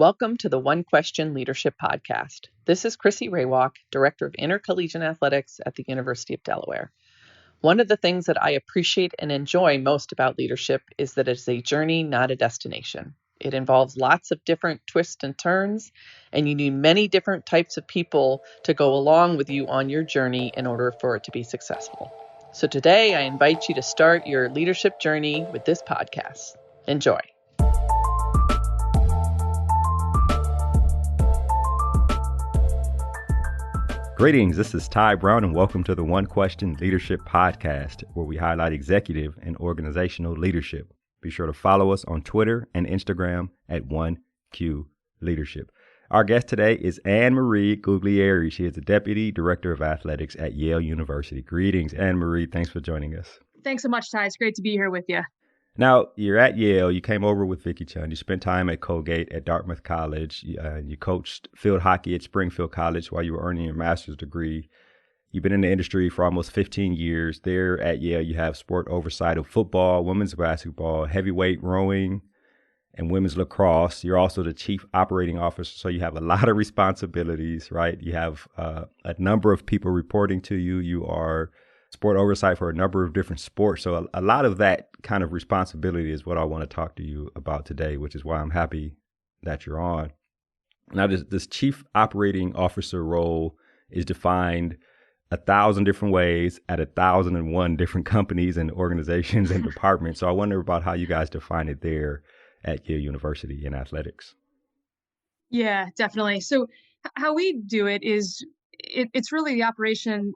Welcome to the One Question Leadership Podcast. This is Chrissy Raywalk, Director of Intercollegiate Athletics at the University of Delaware. One of the things that I appreciate and enjoy most about leadership is that it's a journey, not a destination. It involves lots of different twists and turns, and you need many different types of people to go along with you on your journey in order for it to be successful. So today, I invite you to start your leadership journey with this podcast. Enjoy. Greetings, this is Ty Brown and welcome to the One Question Leadership Podcast, where we highlight executive and organizational leadership. Be sure to follow us on Twitter and Instagram at 1Q Leadership. Our guest today is Anne-Marie Guglieri. She is the Deputy Director of Athletics at Yale University. Greetings, Anne-Marie. Thanks for joining us. Thanks so much, Ty. It's great to be here with you. Now, you're at Yale. You came over with Vicki Chun. You spent time at Colgate at Dartmouth College. You coached field hockey at Springfield College while you were earning your master's degree. You've been in the industry for almost 15 years. There at Yale, you have sport oversight of football, women's basketball, heavyweight rowing, and women's lacrosse. You're also the chief operating officer, so you have a lot of responsibilities, right? You have a number of people reporting to you. You are sport oversight for a number of different sports. So a lot of that kind of responsibility is what I want to talk to you about today, which is why I'm happy that you're on. Now, this chief operating officer role is defined 1,000 different ways at 1,001 different companies and organizations and departments. So I wonder about how you guys define it there at Yale University in athletics. Yeah, definitely. So how we do it is it's really the operation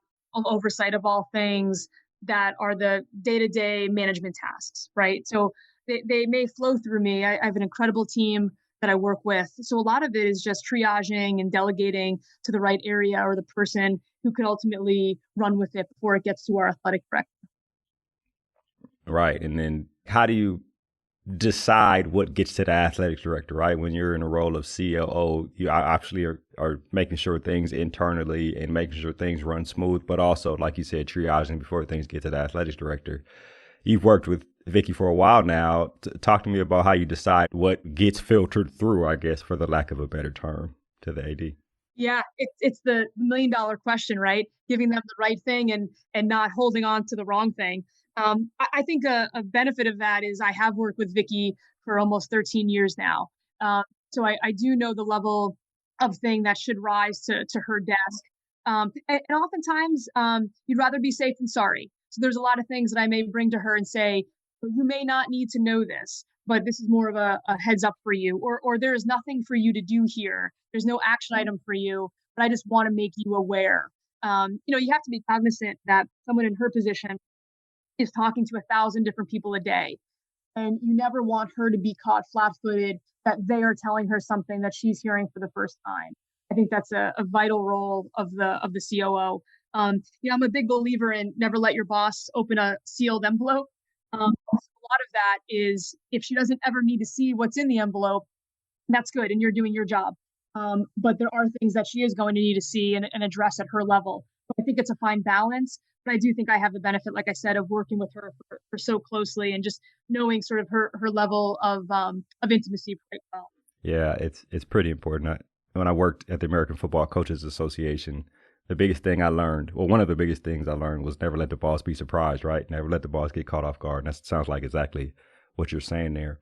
oversight of all things that are the day-to-day management tasks, right? So they may flow through me. I have an incredible team that I work with. So a lot of it is just triaging and delegating to the right area or the person who can ultimately run with it before it gets to our athletic director. Right. And then how do you decide what gets to the athletics director, right? When you're in a role of COO, you actually are making sure things internally and making sure things run smooth, but also, like you said, triaging before things get to the athletics director. You've worked with Vicki for a while now. Talk to me about how you decide what gets filtered through, I guess, for the lack of a better term, to the AD. Yeah, it's the $1 million question, right? Giving them the right thing and not holding on to the wrong thing. I think a benefit of that is I have worked with Vicki for almost 13 years now. So I do know the level of thing that should rise to her desk. And oftentimes you'd rather be safe than sorry. So there's a lot of things that I may bring to her and say, you may not need to know this, but this is more of a heads up for you, or there is nothing for you to do here. There's no action item for you, but I just want to make you aware. You have to be cognizant that someone in her position is talking to 1,000 different people a day. And you never want her to be caught flat-footed that they are telling her something that she's hearing for the first time. I think that's a vital role of the COO. I'm a big believer in never let your boss open a sealed envelope. A lot of that is if she doesn't ever need to see what's in the envelope, that's good and you're doing your job. But there are things that she is going to need to see and address at her level. But I think it's a fine balance. But I do think I have the benefit, like I said, of working with her for so closely and just knowing sort of her level of intimacy quite well. Yeah, it's pretty important. When I worked at the American Football Coaches Association, the biggest thing I learned, well, one of the biggest things I learned was never let the boss be surprised, right? Never let the boss get caught off guard. And that sounds like exactly what you're saying there.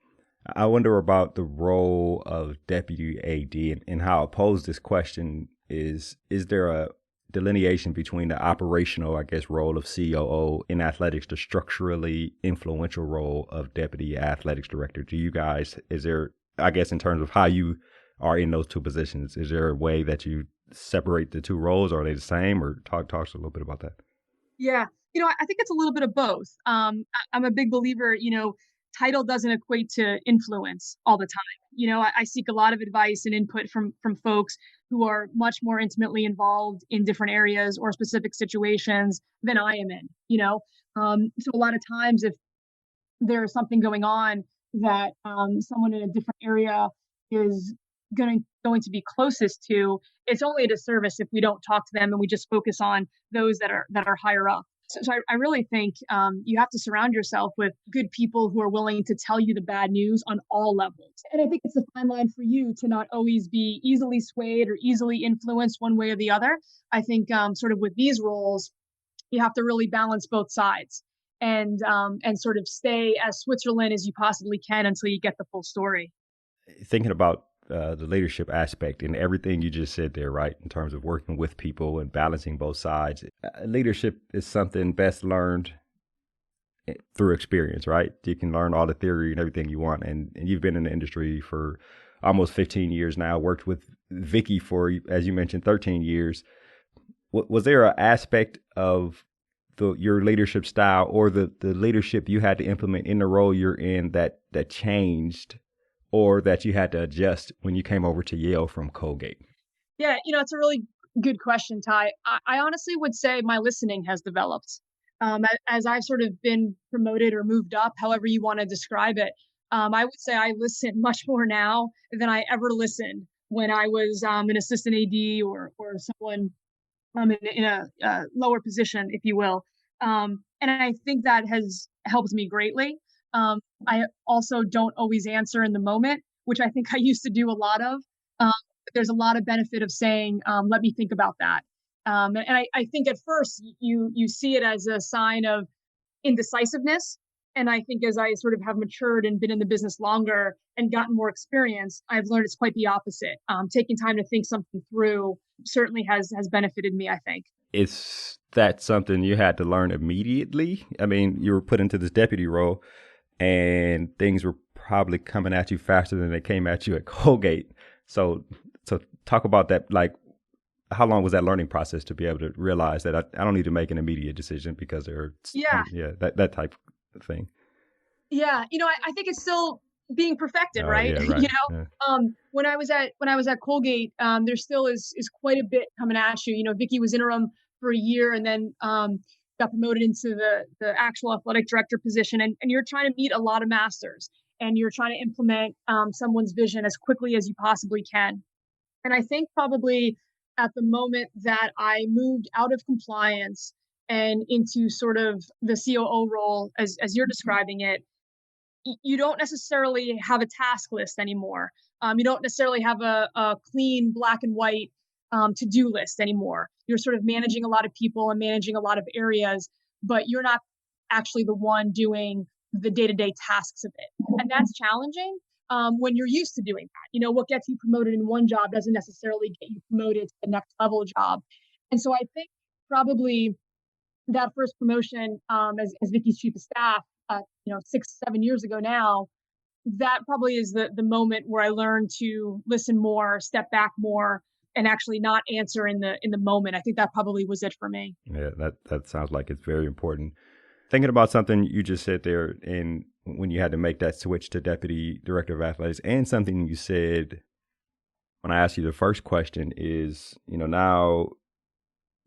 I wonder about the role of Deputy AD and how I pose this question is there a delineation between the operational, I guess, role of COO in athletics, the structurally influential role of Deputy Athletics Director? Do you guys, is there, I guess, in terms of how you are in those two positions, is there a way that you separate the two roles? Are they the same? Or talk to us a little bit about that. Yeah, I think it's a little bit of both. I'm a big believer, title doesn't equate to influence all the time. I seek a lot of advice and input from folks who are much more intimately involved in different areas or specific situations than I am in, So a lot of times if there's something going on that someone in a different area is going to be closest to, it's only a disservice if we don't talk to them and we just focus on those that are higher up. So I really think you have to surround yourself with good people who are willing to tell you the bad news on all levels. And I think it's a fine line for you to not always be easily swayed or easily influenced one way or the other. I think sort of with these roles, you have to really balance both sides and sort of stay as Switzerland as you possibly can until you get the full story. Thinking about the leadership aspect and everything you just said there, right, in terms of working with people and balancing both sides, leadership is something best learned through experience, right? You can learn all the theory and everything you want. And you've been in the industry for almost 15 years now, worked with Vicky for, as you mentioned, 13 years. Was there an aspect of your leadership style or the leadership you had to implement in the role you're in that changed or that you had to adjust when you came over to Yale from Colgate? Yeah, it's a really good question, Ty. I honestly would say my listening has developed. As I've sort of been promoted or moved up, however you want to describe it, I would say I listen much more now than I ever listened when I was an assistant AD or someone in a lower position, if you will. And I think that has helped me greatly. I also don't always answer in the moment, which I think I used to do a lot of. But there's a lot of benefit of saying, let me think about that. And I think at first you see it as a sign of indecisiveness. And I think as I sort of have matured and been in the business longer and gotten more experience, I've learned it's quite the opposite. Taking time to think something through certainly has benefited me, I think. Is that something you had to learn immediately? I mean, you were put into this deputy role and things were probably coming at you faster than they came at you at Colgate. So talk about that. Like, how long was that learning process to be able to realize that I don't need to make an immediate decision because Yeah. that type of thing. Yeah. I think it's still being perfected, Oh, right? yeah, right. Yeah. When I was at Colgate, there still is quite a bit coming at you. Vicky was interim for a year and then got promoted into the actual athletic director position. And you're trying to meet a lot of masters and you're trying to implement someone's vision as quickly as you possibly can. And I think probably at the moment that I moved out of compliance and into sort of the COO role, as you're describing it, you don't necessarily have a task list anymore. You don't necessarily have a clean black and white to-do list anymore. You're sort of managing a lot of people and managing a lot of areas, but you're not actually the one doing the day-to-day tasks of it. And that's challenging when you're used to doing that. What gets you promoted in one job doesn't necessarily get you promoted to the next level job. And so I think probably that first promotion as Vicky's chief of staff, 6-7 years ago now, that probably is the moment where I learned to listen more, step back more, and actually not answer in the moment. I think that probably was it for me. Yeah, that sounds like it's very important. Thinking about something you just said there, and when you had to make that switch to deputy director of athletics, and something you said when I asked you the first question is, now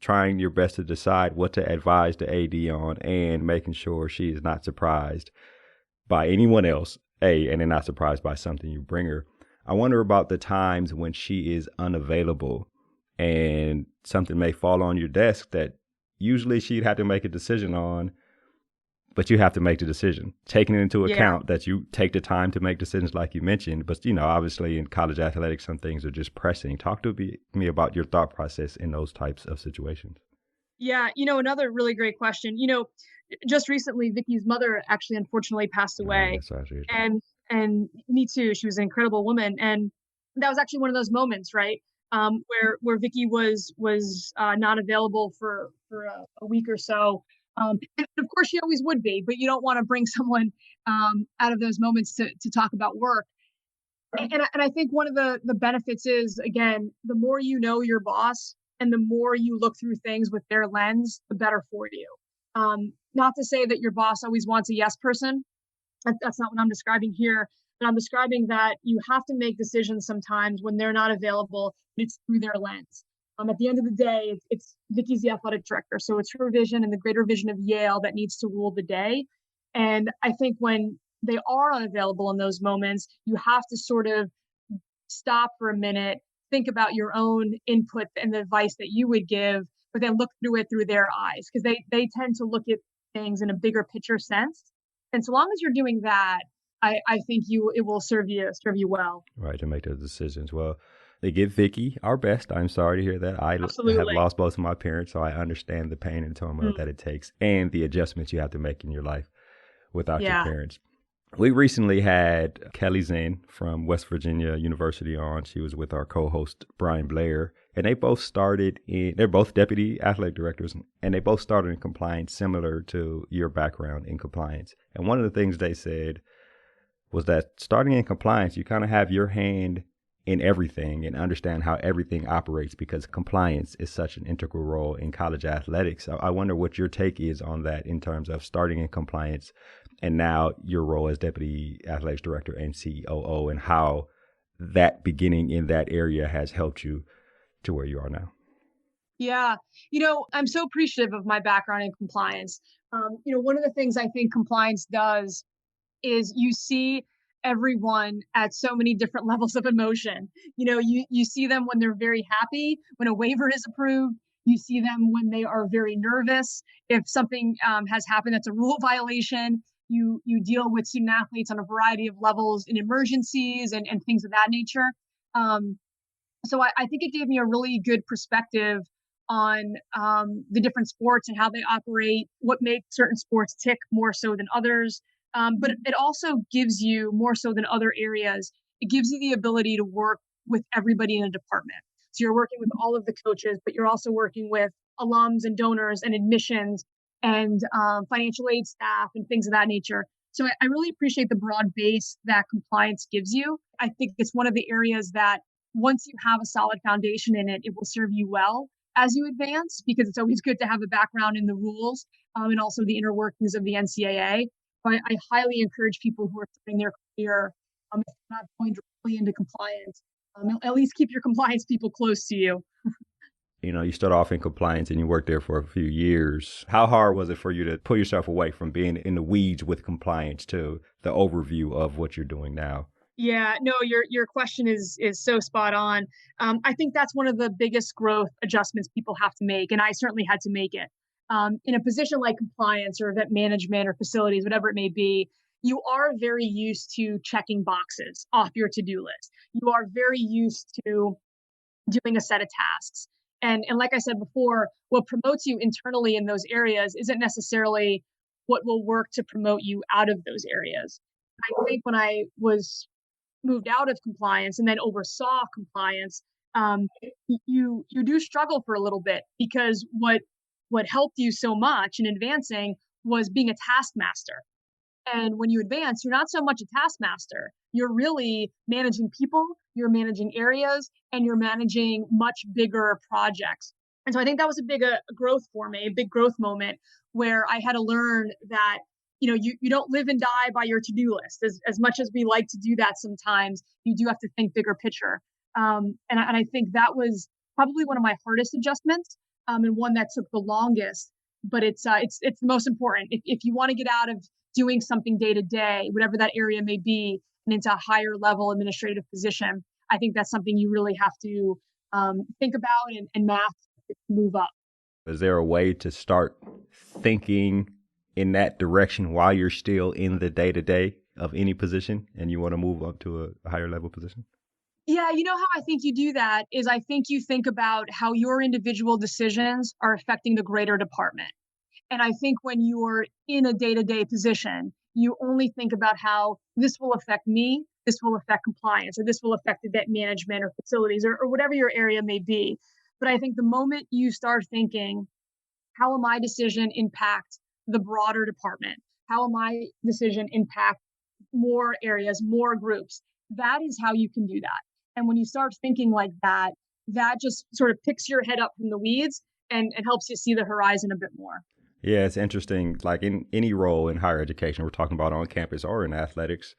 trying your best to decide what to advise the AD on and making sure she is not surprised by anyone else, and then not surprised by something you bring her. I wonder about the times when she is unavailable and something may fall on your desk that usually she'd have to make a decision on, but you have to make the decision, taking into account that you take the time to make decisions like you mentioned. But, obviously in college athletics, some things are just pressing. Talk to me about your thought process in those types of situations. Yeah, another really great question. Just recently, Vicky's mother actually unfortunately passed away. And me too. She was an incredible woman. And that was actually one of those moments, right? Where Vicky was not available for a week or so. And of course, she always would be, but you don't want to bring someone out of those moments to talk about work. And I think one of the benefits is, again, the more you know your boss and the more you look through things with their lens, the better for you. Not to say that your boss always wants a yes person. That's not what I'm describing here. But I'm describing that you have to make decisions sometimes when they're not available, but it's through their lens. At the end of the day, it's Vicky's the athletic director. So it's her vision and the greater vision of Yale that needs to rule the day. And I think when they are unavailable in those moments, you have to sort of stop for a minute, think about your own input and the advice that you would give, but then look through it through their eyes, because they tend to look at things in a bigger picture sense. And so long as you're doing that, I think it will serve you well. Right, to make those decisions. Well, they give Vicky our best. I'm sorry to hear that. I have Absolutely. lost both of my parents, so I understand the pain and turmoil that it takes and the adjustments you have to make in your life without your parents. We recently had Kelly Zinn from West Virginia University on. She was with our co-host, Brian Blair, and they're both deputy athletic directors, and they both started in compliance similar to your background in compliance. And one of the things they said was that starting in compliance, you kind of have your hand in everything and understand how everything operates, because compliance is such an integral role in college athletics. I wonder what your take is on that in terms of starting in compliance and now your role as Deputy Athletics Director and COO, and how that beginning in that area has helped you to where you are now. Yeah. I'm so appreciative of my background in compliance. One of the things I think compliance does is you see everyone at so many different levels of emotion. You see them when they're very happy, when a waiver is approved. You see them when they are very nervous. If something has happened that's a rule violation, you deal with student athletes on a variety of levels in emergencies and things of that nature. So I think it gave me a really good perspective on the different sports and how they operate, what makes certain sports tick more so than others. But it also gives you, more so than other areas, it gives you the ability to work with everybody in a department. So you're working with all of the coaches, but you're also working with alums and donors and admissions and financial aid staff and things of that nature. So I really appreciate the broad base that compliance gives you. I think it's one of the areas that once you have a solid foundation in it, it will serve you well as you advance, because it's always good to have a background in the rules and also the inner workings of the NCAA. I highly encourage people who are starting their career, if they're not going directly into compliance, at least keep your compliance people close to you. You start off in compliance and you worked there for a few years. How hard was it for you to pull yourself away from being in the weeds with compliance to the overview of what you're doing now? Yeah, no, your question is so spot on. I think that's one of the biggest growth adjustments people have to make, and I certainly had to make it. In a position like compliance or event management or facilities, whatever it may be, you are very used to checking boxes off your to-do list. You are very used to doing a set of tasks. And like I said before, what promotes you internally in those areas isn't necessarily what will work to promote you out of those areas. I think when I was moved out of compliance and then oversaw compliance, you do struggle for a little bit, because what helped you so much in advancing was being a taskmaster. And when you advance, you're not so much a taskmaster. You're really managing people, you're managing areas, and you're managing much bigger projects. And so I think that was a big growth for me, a big growth moment where I had to learn that you don't live and die by your to-do list. As much as we like to do that sometimes, you do have to think bigger picture. And I think that was probably one of my hardest adjustments, and one that took the longest. But it's the most important. If you want to get out of doing something day to day, whatever that area may be, and into a higher level administrative position, I think that's something you really have to think about and math to move up. Is there a way to start thinking in that direction while you're still in the day-to-day of any position and you want to move up to a higher level position? Yeah, how I think you do that is I think you think about how your individual decisions are affecting the greater department. And I think when you're in a day-to-day position, you only think about how this will affect me, this will affect compliance, or this will affect event management or facilities or whatever your area may be. But I think the moment you start thinking, how will my decision impact the broader department? How will my decision impact more areas, more groups? That is how you can do that. And when you start thinking like that, that just sort of picks your head up from the weeds and helps you see the horizon a bit more. Yeah, it's interesting. Like in any role in higher education, we're talking about on campus or in athletics,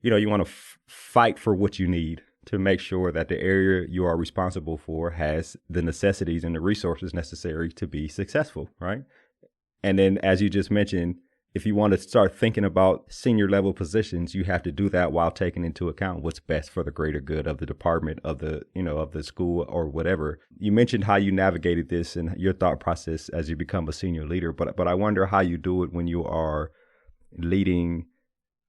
you want to fight for what you need to make sure that the area you are responsible for has the necessities and the resources necessary to be successful, right? And then, as you just mentioned, if you want to start thinking about senior level positions, you have to do that while taking into account what's best for the greater good of the department, of the, of the school or whatever. You mentioned how you navigated this and your thought process as you become a senior leader, but I wonder how you do it when you are leading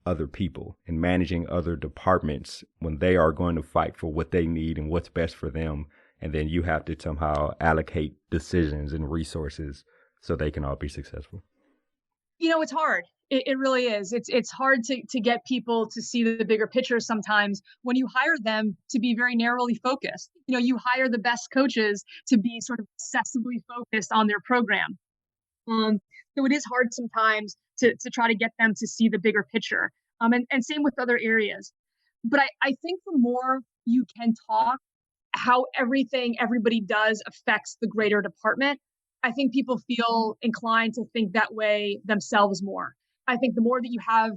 other people and managing other departments when they are going to fight for what they need and what's best for them. And then you have to somehow allocate decisions and resources so they can all be successful. It's hard. It really is. It's hard to get people to see the bigger picture sometimes when you hire them to be very narrowly focused. You hire the best coaches to be sort of obsessively focused on their program. So it is hard sometimes to try to get them to see the bigger picture. And same with other areas. But I think the more you can talk how everything everybody does affects the greater department, I think people feel inclined to think that way themselves more. I think the more that you have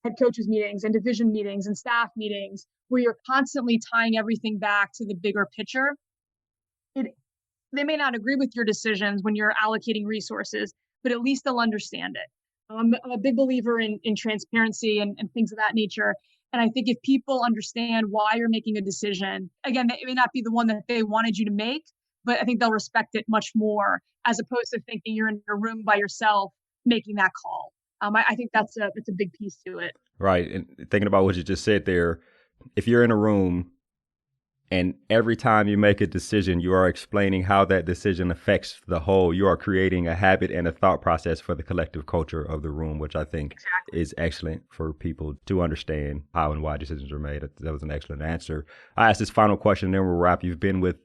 head coaches meetings and division meetings and staff meetings where you're constantly tying everything back to the bigger picture, they may not agree with your decisions when you're allocating resources, but at least they'll understand it. I'm a big believer in transparency and things of that nature. And I think if people understand why you're making a decision, again, it may not be the one that they wanted you to make, but I think they'll respect it much more as opposed to thinking you're in a room by yourself making that call. I think that's a big piece to it. Right. And thinking about what you just said there, if you're in a room and every time you make a decision, you are explaining how that decision affects the whole, you are creating a habit and a thought process for the collective culture of the room, which I think is excellent for people to understand how and why decisions are made. That was an excellent answer. I asked this final question, then we'll wrap. You've been with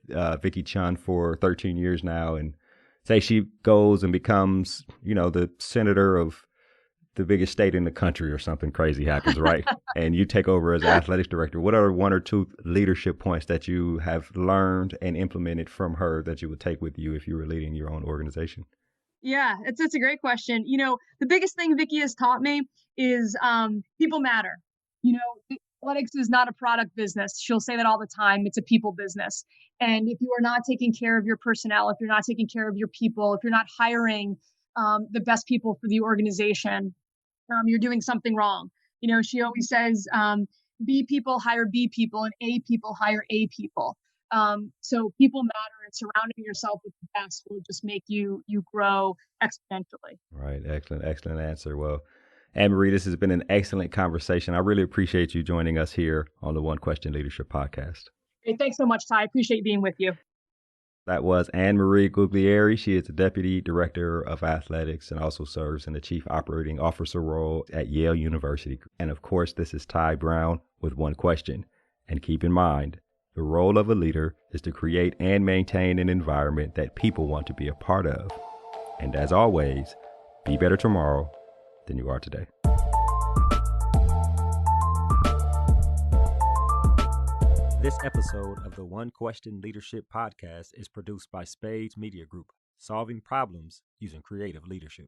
Vicki Chun for 13 years now, and say she goes and becomes, the senator of the biggest state in the country or something crazy happens, right? And you take over as athletics director. What are one or two leadership points that you have learned and implemented from her that you would take with you if you were leading your own organization? Yeah, it's a great question. The biggest thing Vicki has taught me is people matter. Athletics is not a product business. She'll say that all the time. It's a people business. And if you are not taking care of your personnel, if you're not taking care of your people, if you're not hiring the best people for the organization, you're doing something wrong. She always says, B people hire B people and A people hire A people. So people matter, and surrounding yourself with the best will just make you grow exponentially. Right. Excellent answer. Well, Anne-Marie, this has been an excellent conversation. I really appreciate you joining us here on the One Question Leadership Podcast. Hey, thanks so much, Ty. I appreciate being with you. That was Anne-Marie Guglieri. She is the Deputy Director of Athletics and also serves in the Chief Operating Officer role at Yale University. And of course, this is Ty Brown with One Question. And keep in mind, the role of a leader is to create and maintain an environment that people want to be a part of. And as always, be better tomorrow than you are today. This episode of the One Question Leadership Podcast is produced by Spades Media Group, solving problems using creative leadership.